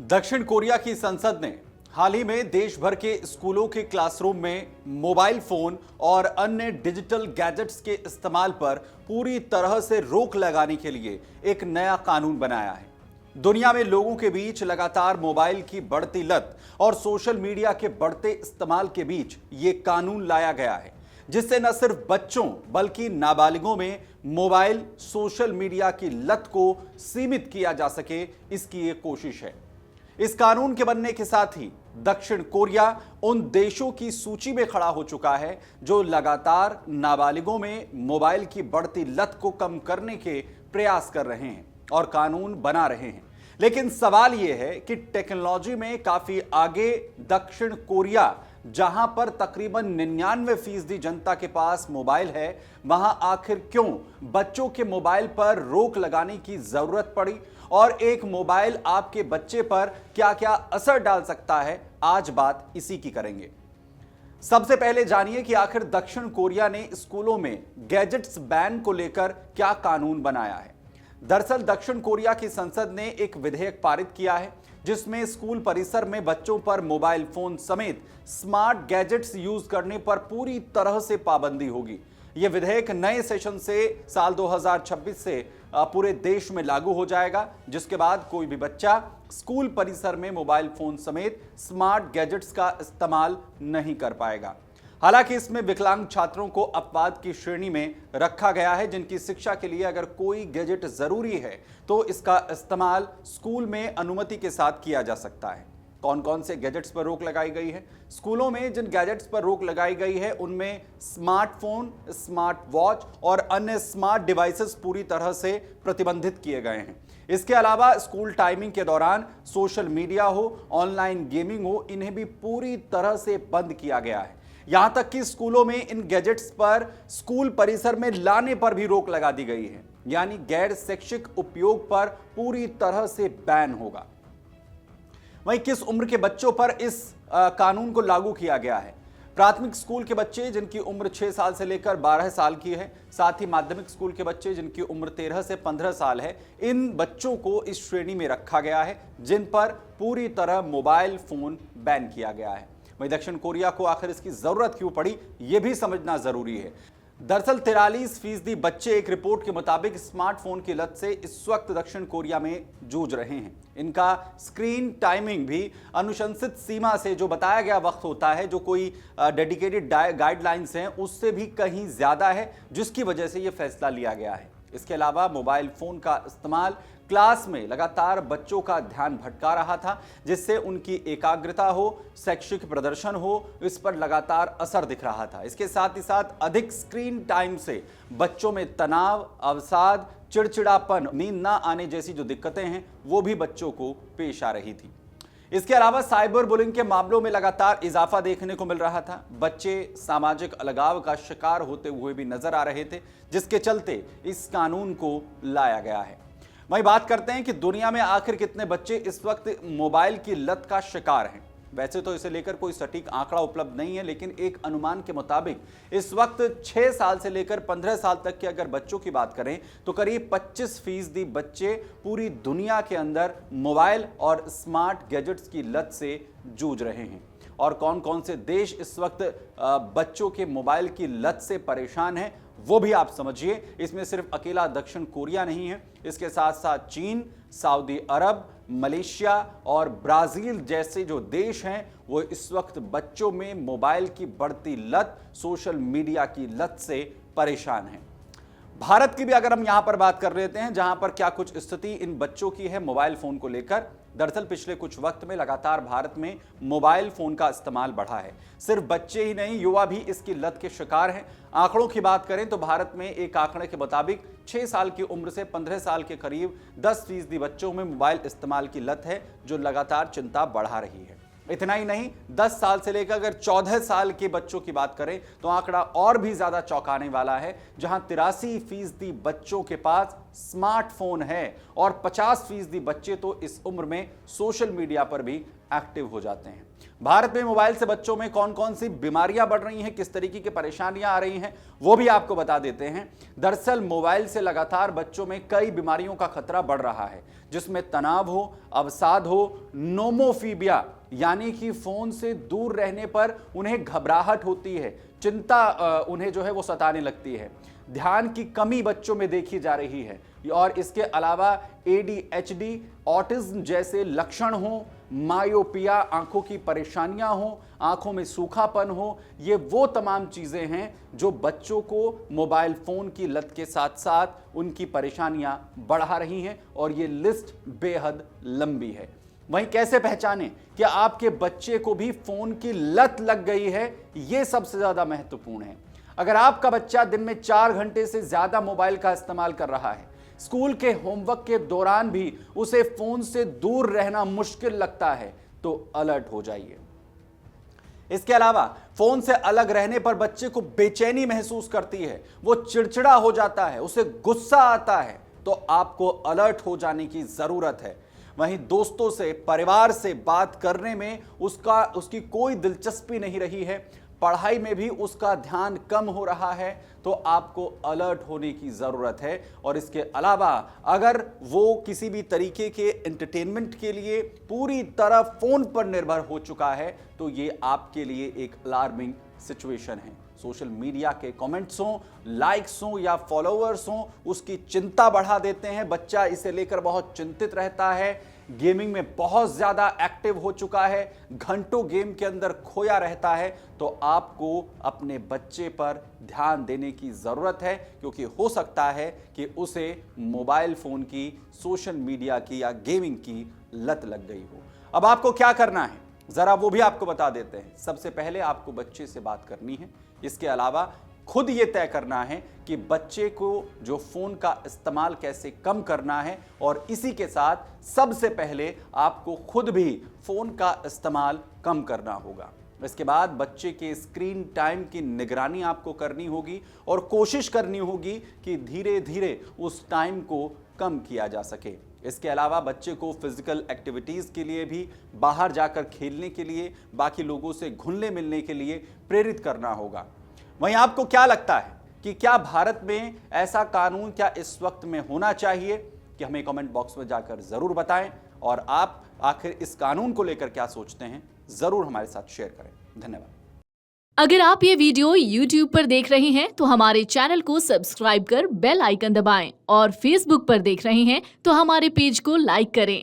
दक्षिण कोरिया की संसद ने हाल ही में देश भर के स्कूलों के क्लासरूम में मोबाइल फोन और अन्य डिजिटल गैजेट्स के इस्तेमाल पर पूरी तरह से रोक लगाने के लिए एक नया कानून बनाया है। दुनिया में लोगों के बीच लगातार मोबाइल की बढ़ती लत और सोशल मीडिया के बढ़ते इस्तेमाल के बीच ये कानून लाया गया है, जिससे न सिर्फ बच्चों बल्कि नाबालिगों में मोबाइल सोशल मीडिया की लत को सीमित किया जा सके, इसकी एक कोशिश है। इस कानून के बनने के साथ ही दक्षिण कोरिया उन देशों की सूची में खड़ा हो चुका है जो लगातार नाबालिगों में मोबाइल की बढ़ती लत को कम करने के प्रयास कर रहे हैं और कानून बना रहे हैं। लेकिन सवाल यह है कि टेक्नोलॉजी में काफी आगे दक्षिण कोरिया, जहां पर तकरीबन 99% जनता के पास मोबाइल है, वहां आखिर क्यों बच्चों के मोबाइल पर रोक लगाने की जरूरत पड़ी और एक मोबाइल आपके बच्चे पर क्या क्या असर डाल सकता है, आज बात इसी की करेंगे। सबसे पहले जानिए कि आखिर दक्षिण कोरिया ने स्कूलों में गैजेट्स बैन को लेकर क्या कानून बनाया है। दरअसल दक्षिण कोरिया की संसद ने एक विधेयक पारित किया है जिसमें स्कूल परिसर में बच्चों पर मोबाइल फोन समेत स्मार्ट गैजेट्स यूज करने पर पूरी तरह से पाबंदी होगी। यह विधेयक नए सेशन से साल 2026 से पूरे देश में लागू हो जाएगा, जिसके बाद कोई भी बच्चा स्कूल परिसर में मोबाइल फोन समेत स्मार्ट गैजेट्स का इस्तेमाल नहीं कर पाएगा। हालांकि इसमें विकलांग छात्रों को अपवाद की श्रेणी में रखा गया है, जिनकी शिक्षा के लिए अगर कोई गैजेट जरूरी है तो इसका इस्तेमाल स्कूल में अनुमति के साथ किया जा सकता है। कौन कौन से गैजेट्स पर रोक लगाई गई है? स्कूलों में जिन गैजेट्स पर रोक लगाई गई है उनमें स्मार्टफोन, स्मार्ट वॉच और अन्य स्मार्ट डिवाइसेस पूरी तरह से प्रतिबंधित किए गए हैं। इसके अलावा स्कूल टाइमिंग के दौरान सोशल मीडिया हो, ऑनलाइन गेमिंग हो, इन्हें भी पूरी तरह से बंद किया गया है। यहां तक कि स्कूलों में इन गैजेट्स पर स्कूल परिसर में लाने पर भी रोक लगा दी गई है, यानी गैर शैक्षिक उपयोग पर पूरी तरह से बैन होगा। वहीं किस उम्र के बच्चों पर इस कानून को लागू किया गया है? प्राथमिक स्कूल के बच्चे जिनकी उम्र 6 साल से लेकर 12 साल की है, साथ ही माध्यमिक स्कूल के बच्चे जिनकी उम्र 13 से 15 साल है, इन बच्चों को इस श्रेणी में रखा गया है जिन पर पूरी तरह मोबाइल फोन बैन किया गया है। वहीं दक्षिण कोरिया को आखिर इसकी जरूरत क्यों पड़ी, यह भी समझना जरूरी है। दरअसल 43% बच्चे एक रिपोर्ट के मुताबिक स्मार्टफोन की लत से इस वक्त दक्षिण कोरिया में जूझ रहे हैं। इनका स्क्रीन टाइमिंग भी अनुशंसित सीमा से, जो बताया गया वक्त होता है, जो कोई डेडिकेटेड गाइडलाइंस हैं, उससे भी कहीं ज्यादा है, जिसकी वजह से यह फैसला लिया गया है। इसके अलावा मोबाइल फोन का इस्तेमाल क्लास में लगातार बच्चों का ध्यान भटका रहा था, जिससे उनकी एकाग्रता हो, शैक्षिक प्रदर्शन हो, इस पर लगातार असर दिख रहा था। इसके साथ ही साथ अधिक स्क्रीन टाइम से बच्चों में तनाव, अवसाद, चिड़चिड़ापन, नींद ना आने जैसी जो दिक्कतें हैं वो भी बच्चों को पेश आ रही थी। इसके अलावा साइबर बुलिंग के मामलों में लगातार इजाफा देखने को मिल रहा था। बच्चे सामाजिक अलगाव का शिकार होते हुए भी नजर आ रहे थे, जिसके चलते इस कानून को लाया गया है। वहीं बात करते हैं कि दुनिया में आखिर कितने बच्चे इस वक्त मोबाइल की लत का शिकार हैं। वैसे तो इसे लेकर कोई सटीक आंकड़ा उपलब्ध नहीं है, लेकिन एक अनुमान के मुताबिक इस वक्त 6 साल से लेकर 15 साल तक के अगर बच्चों की बात करें तो करीब 25% बच्चे पूरी दुनिया के अंदर मोबाइल और स्मार्ट गैजेट्स की लत से जूझ रहे हैं। और कौन कौन से देश इस वक्त बच्चों के मोबाइल की लत से परेशान हैं, वो भी आप समझिए। इसमें सिर्फ अकेला दक्षिण कोरिया नहीं है, इसके साथ साथ चीन, सऊदी अरब, मलेशिया और ब्राजील जैसे जो देश हैं वो इस वक्त बच्चों में मोबाइल की बढ़ती लत, सोशल मीडिया की लत से परेशान हैं। भारत की भी अगर हम यहां पर बात कर लेते हैं, जहां पर क्या कुछ स्थिति इन बच्चों की है मोबाइल फोन को लेकर। दरअसल पिछले कुछ वक्त में लगातार भारत में मोबाइल फोन का इस्तेमाल बढ़ा है। सिर्फ बच्चे ही नहीं, युवा भी इसकी लत के शिकार हैं। आंकड़ों की बात करें तो भारत में एक आंकड़े के मुताबिक 6 साल की उम्र से 15 साल के करीब 10% बच्चों में मोबाइल इस्तेमाल की लत है, जो लगातार चिंता बढ़ा रही है। इतना ही नहीं, 10 साल से लेकर अगर 14 साल के बच्चों की बात करें तो आंकड़ा और भी ज्यादा चौंकाने वाला है, जहां 83% बच्चों के पास स्मार्टफोन है और 50% बच्चे तो इस उम्र में सोशल मीडिया पर भी एक्टिव हो जाते हैं। भारत में मोबाइल से बच्चों में कौन कौन सी बीमारियां बढ़ रही हैं, किस तरीके की परेशानियां आ रही हैं, वो भी आपको बता देते हैं। दरअसल मोबाइल से लगातार बच्चों में कई बीमारियों का खतरा बढ़ रहा है, जिसमें तनाव हो, अवसाद हो, नोमोफीबिया यानी कि फोन से दूर रहने पर उन्हें घबराहट होती है, चिंता उन्हें जो है वो सताने लगती है, ध्यान की कमी बच्चों में देखी जा रही है और इसके अलावा ADHD, ऑटिज्म जैसे लक्षण हो, मायोपिया आंखों की परेशानियां हो, आंखों में सूखापन हो, ये वो तमाम चीजें हैं जो बच्चों को मोबाइल फोन की लत के साथ साथ उनकी परेशानियां बढ़ा रही हैं और ये लिस्ट बेहद लंबी है। वहीं कैसे पहचानें कि आपके बच्चे को भी फोन की लत लग गई है, ये सबसे ज्यादा महत्वपूर्ण है। अगर आपका बच्चा दिन में 4 घंटे से ज्यादा मोबाइल का इस्तेमाल कर रहा है, स्कूल के होमवर्क के दौरान भी उसे फोन से दूर रहना मुश्किल लगता है, तो अलर्ट हो जाइए। इसके अलावा फोन से अलग रहने पर बच्चे को बेचैनी महसूस करती है, वो चिड़चिड़ा हो जाता है, उसे गुस्सा आता है, तो आपको अलर्ट हो जाने की जरूरत है। वहीं दोस्तों से, परिवार से बात करने में उसकी कोई दिलचस्पी नहीं रही है, पढ़ाई में भी उसका ध्यान कम हो रहा है, तो आपको अलर्ट होने की ज़रूरत है। और इसके अलावा अगर वो किसी भी तरीके के एंटरटेनमेंट के लिए पूरी तरह फ़ोन पर निर्भर हो चुका है, तो ये आपके लिए एक अलार्मिंग सिचुएशन है। सोशल मीडिया के कमेंट्स हों, लाइक्स हों या फॉलोअर्स हों, उसकी चिंता बढ़ा देते हैं। बच्चा इसे लेकर बहुत चिंतित रहता है, गेमिंग में बहुत ज़्यादा एक्टिव हो चुका है, घंटों गेम के अंदर खोया रहता है, तो आपको अपने बच्चे पर ध्यान देने की ज़रूरत है, क्योंकि हो सकता है कि उसे मोबाइल फ़ोन की, सोशल मीडिया की या गेमिंग की लत लग गई हो। अब आपको क्या करना है, ज़रा वो भी आपको बता देते हैं। सबसे पहले आपको बच्चे से बात करनी है। इसके अलावा खुद ये तय करना है कि बच्चे को जो फ़ोन का इस्तेमाल कैसे कम करना है, और इसी के साथ सबसे पहले आपको खुद भी फ़ोन का इस्तेमाल कम करना होगा। इसके बाद बच्चे के स्क्रीन टाइम की निगरानी आपको करनी होगी और कोशिश करनी होगी कि धीरे धीरे उस टाइम को कम किया जा सके। इसके अलावा बच्चे को फिजिकल एक्टिविटीज़ के लिए भी बाहर जाकर खेलने के लिए, बाकी लोगों से घुलने मिलने के लिए प्रेरित करना होगा। वहीं आपको क्या लगता है कि क्या भारत में ऐसा कानून क्या इस वक्त में होना चाहिए, कि हमें कमेंट बॉक्स में जाकर ज़रूर बताएं। और आप आखिर इस कानून को लेकर क्या सोचते हैं, ज़रूर हमारे साथ शेयर करें। धन्यवाद। अगर आप ये वीडियो YouTube पर देख रहे हैं तो हमारे चैनल को सब्सक्राइब कर बेल आइकन दबाएं, और Facebook पर देख रहे हैं तो हमारे पेज को लाइक करें।